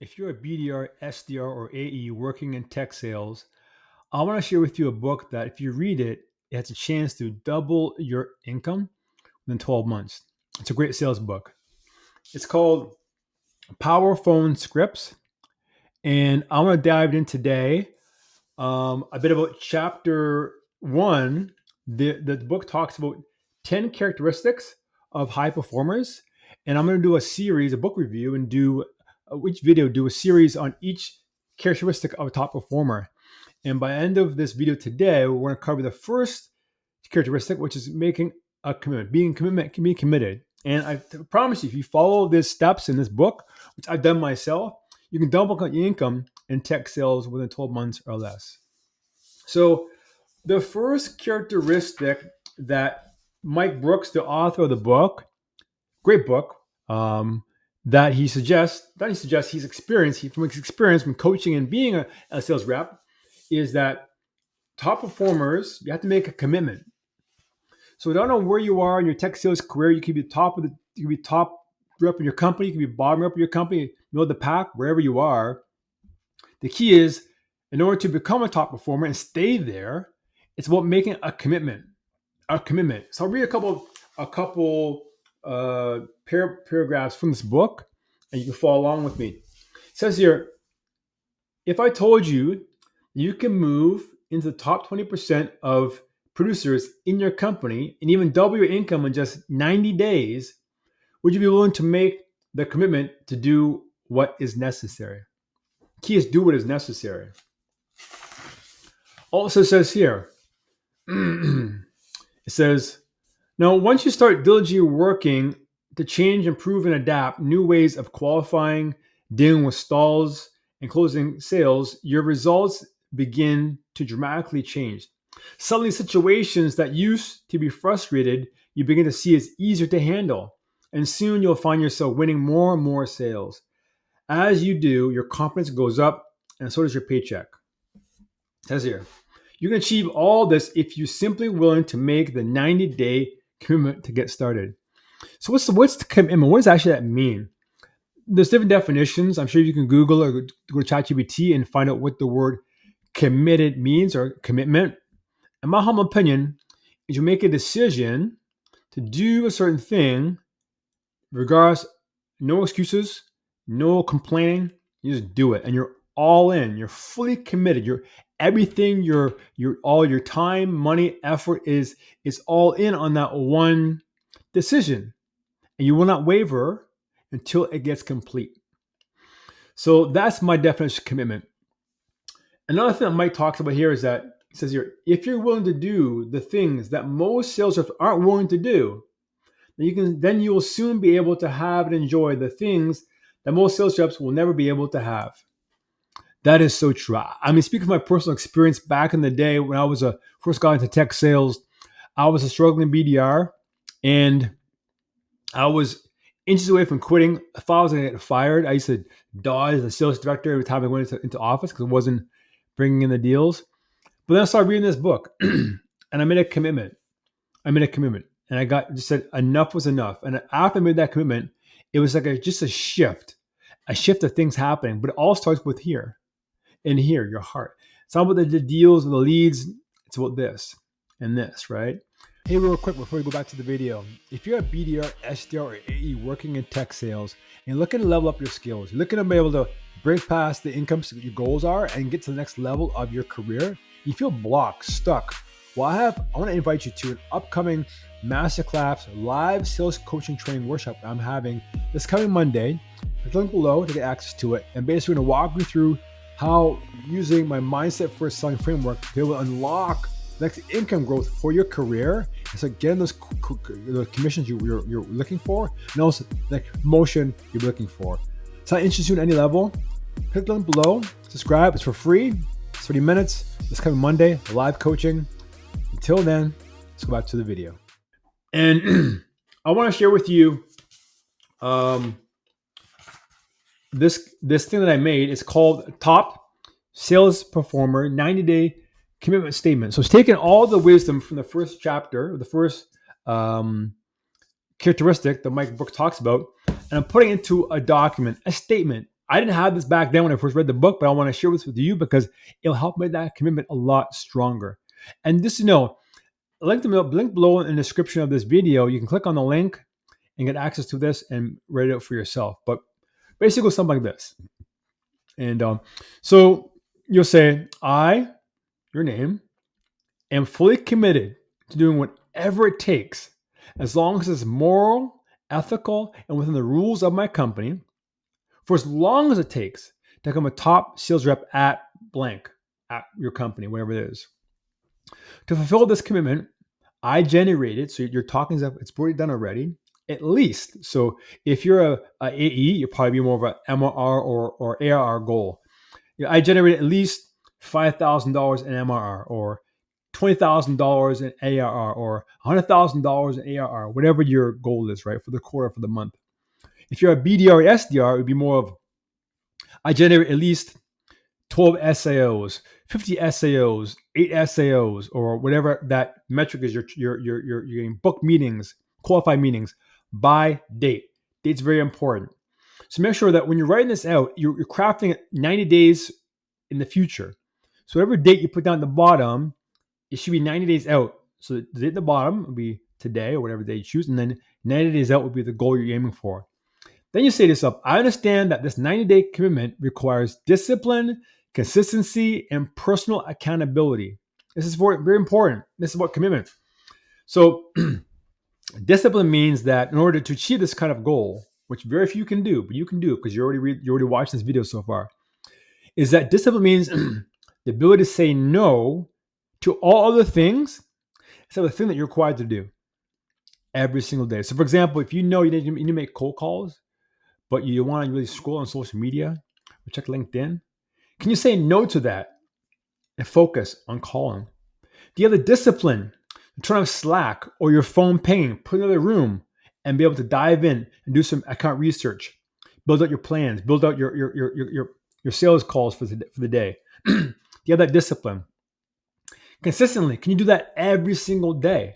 If you're a BDR, SDR, or AE working in tech sales, I want to share with you a book that if you read it, it has a chance to double your income within 12 months. It's a great sales book. It's called Power Phone Scripts. And I want to dive in today a bit about chapter one. The book talks about 10 characteristics of high performers. And I'm going to do a series, a book review, and do each video, do a series on each characteristic of a top performer. And by the end of this video today, we're going to cover the first characteristic, which is making a commitment, being committed. And I promise you, if you follow these steps in this book, which I've done myself, you can double your income in tech sales within 12 months or less. So the first characteristic that Mike Brooks, the author of the book, great book, that he suggests, he's experienced, from his experience from coaching and being a sales rep, is that top performers, you have to make a commitment. So I don't know where you are in your tech sales career. You could be you could be top rep in your company, you could be bottom rep in your company, middle of the pack, wherever you are. The key is, in order to become a top performer and stay there, it's about making a commitment. A commitment. So I'll read a couple paragraphs from this book, and you can follow along with me. It says here, if I told you you can move into the top 20% of producers in your company and even double your income in just 90 days, would you be willing to make the commitment to do what is necessary? Key is do what is necessary. Also says here, it says, now once you start diligently working to change, improve, and adapt new ways of qualifying, dealing with stalls, and closing sales, your results begin to dramatically change. Suddenly, situations that used to be frustrated, you begin to see as easier to handle. And soon you'll find yourself winning more and more sales. As you do, your confidence goes up, and so does your paycheck. It says here, you can achieve all this if you're simply willing to make the 90-day commitment to get started. So what's the commitment? What does actually that mean? There's different definitions. I'm sure you can Google or go to ChatGPT and find out what the word committed means or commitment. In my humble opinion, is you make a decision to do a certain thing, regardless, no excuses, no complaining. You just do it, and you're all in. You're fully committed. You're everything. Your all your time, money, effort is all in on that one decision, and you will not waver until it gets complete. So that's my definition of commitment. Another thing that Mike talks about here is that he says here, if you're willing to do the things that most sales reps aren't willing to do, then you will soon be able to have and enjoy the things that most sales reps will never be able to have. That is so true. I mean, speaking of my personal experience back in the day when I was first got into tech sales, I was a struggling BDR, and I was inches away from quitting. I thought I was going to get fired. I used to dodge the sales director every time I went into office because it wasn't bringing in the deals. But then I started reading this book, and I made a commitment. And I just said enough was enough. And after I made that commitment, it was like just a shift of things happening. But it all starts with here, your heart. It's not about the deals or the leads. It's about this and this, right? Hey, real quick before we go back to the video, if you're a BDR, SDR, or AE working in tech sales and you're looking to level up your skills, you're looking to be able to break past the income your goals are and get to the next level of your career, you feel blocked, stuck. Well, I want to invite you to an upcoming masterclass live sales coaching training workshop I'm having this coming Monday. There's a link below to get access to it. And basically, I'm going to walk you through how using my mindset first selling framework to be able to unlock next income growth for your career. And so getting those commissions you're looking for, and also the promotion you're looking for. So I interest you at any level. Click the link below, subscribe. It's for free. It's 30 minutes. This coming Monday, live coaching. Until then, let's go back to the video. And I want to share with you this thing that I made. It's called Top Sales Performer 90-Day Commitment Statement. So it's taking all the wisdom from the first chapter, the first characteristic that Mike Brooks talks about, and I'm putting it into a document, a statement, I didn't have this back then when I first read the book, but I want to share this with you because it'll help make that commitment a lot stronger. And just to know, link below in the description of this video. You can click on the link and get access to this and write it out for yourself. But basically, something like this. And so you'll say, I, your name, am fully committed to doing whatever it takes, as long as it's moral, ethical, and within the rules of my company, for as long as it takes to become a top sales rep at blank, at your company, whatever it is. To fulfill this commitment, I generated, so you're talking stuff, it's already done already, at least. So if you're a AE, you'll probably be more of an MRR or ARR goal. I generated at least $5,000 in MRR or $20,000 in ARR or $100,000 in ARR, whatever your goal is, right, for the quarter, for the month. If you're a BDR or SDR, it would be more of, I generate at least 12 SAOs, 50 SAOs, 8 SAOs, or whatever that metric is. You're getting book meetings, qualified meetings by date. Date's very important. So make sure that when you're writing this out, you're crafting it 90 days in the future. So whatever date you put down at the bottom, it should be 90 days out. So the date at the bottom will be today or whatever day you choose, and then 90 days out would be the goal you're aiming for. Then you say to yourself, I understand that this 90-day commitment requires discipline, consistency, and personal accountability. This is very important. This is about commitment. So discipline means that in order to achieve this kind of goal, which very few can do, but you can do because you already watched this video so far, is that discipline means the ability to say no to all other things except the thing that you're required to do every single day. So for example, if you know you need to make cold calls, but you want to really scroll on social media or check LinkedIn, can you say no to that and focus on calling? Do you have the discipline to turn off Slack or your phone pinging, put it in another room, and be able to dive in and do some account research, build out your plans, build out your sales calls for the day? Do you have that discipline? Consistently, can you do that every single day?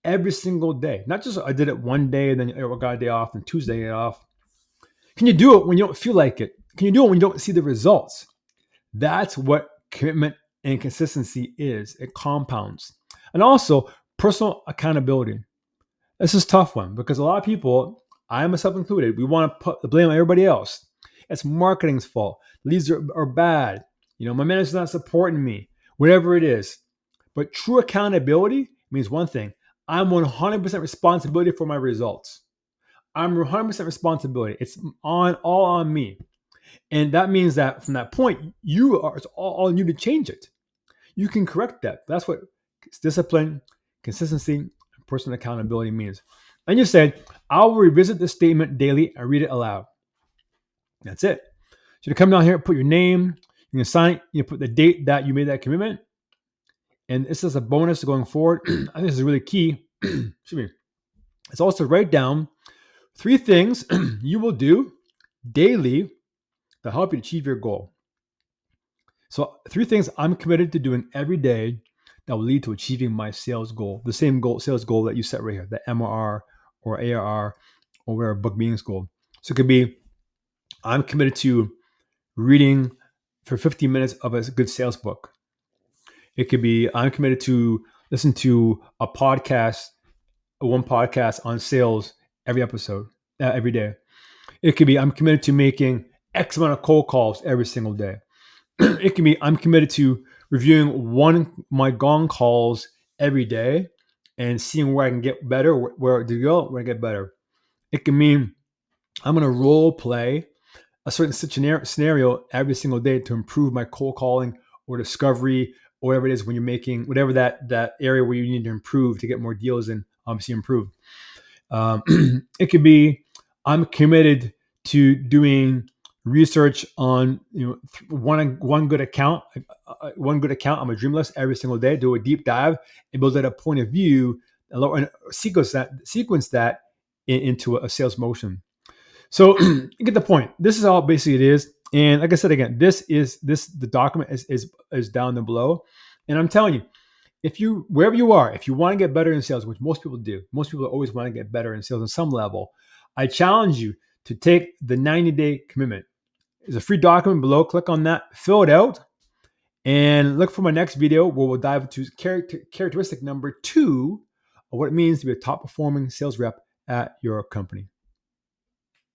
Every single day. Not just I did it one day and then I got a day off and Tuesday off. Can you do it when you don't feel like it? Can you do it when you don't see the results? That's what commitment and consistency is. It compounds. And also personal accountability. This is a tough one because a lot of people, I myself included, we want to put the blame on everybody else. It's marketing's fault. Leads are bad. My manager's not supporting me. Whatever it is. But true accountability means one thing. I'm 100% responsibility for my results. I'm 100% responsibility. It's all on me. And that means that from that point, it's all on you to change it. You can correct that. That's what discipline, consistency, and personal accountability means. And you said, I will revisit this statement daily and read it aloud. That's it. So you come down here, put your name, you can sign it, you put the date that you made that commitment. And this is a bonus going forward. I think this is really key. Excuse me. It's also write down 3 things you will do daily to help you achieve your goal. So 3 things I'm committed to doing every day that will lead to achieving my sales goal, the same sales goal that you set right here, the MRR or ARR or whatever book meetings goal. So it could be, I'm committed to reading for 15 minutes of a good sales book. It could be, I'm committed to listen to one podcast on sales every episode, every day. It could be, I'm committed to making X amount of cold calls every single day. It can be, I'm committed to reviewing my gong calls every day and seeing where I can get better, where to go, where I get better. It can mean I'm going to role play a certain scenario every single day to improve my cold calling or discovery or whatever it is when you're making, whatever that area where you need to improve to get more deals and obviously improve. It could be, I'm committed to doing research on one good account on my dream list every single day. Do a deep dive and build out a point of view and sequence that into a sales motion. So you get the point. This is how basically it is. And like I said again, the document is down below. And I'm telling you, wherever you are, if you want to get better in sales, which most people do, most people always want to get better in sales on some level, I challenge you to take the 90-day commitment. There's a free document below. Click on that, fill it out, and look for my next video where we'll dive into characteristic number 2 of what it means to be a top performing sales rep at your company.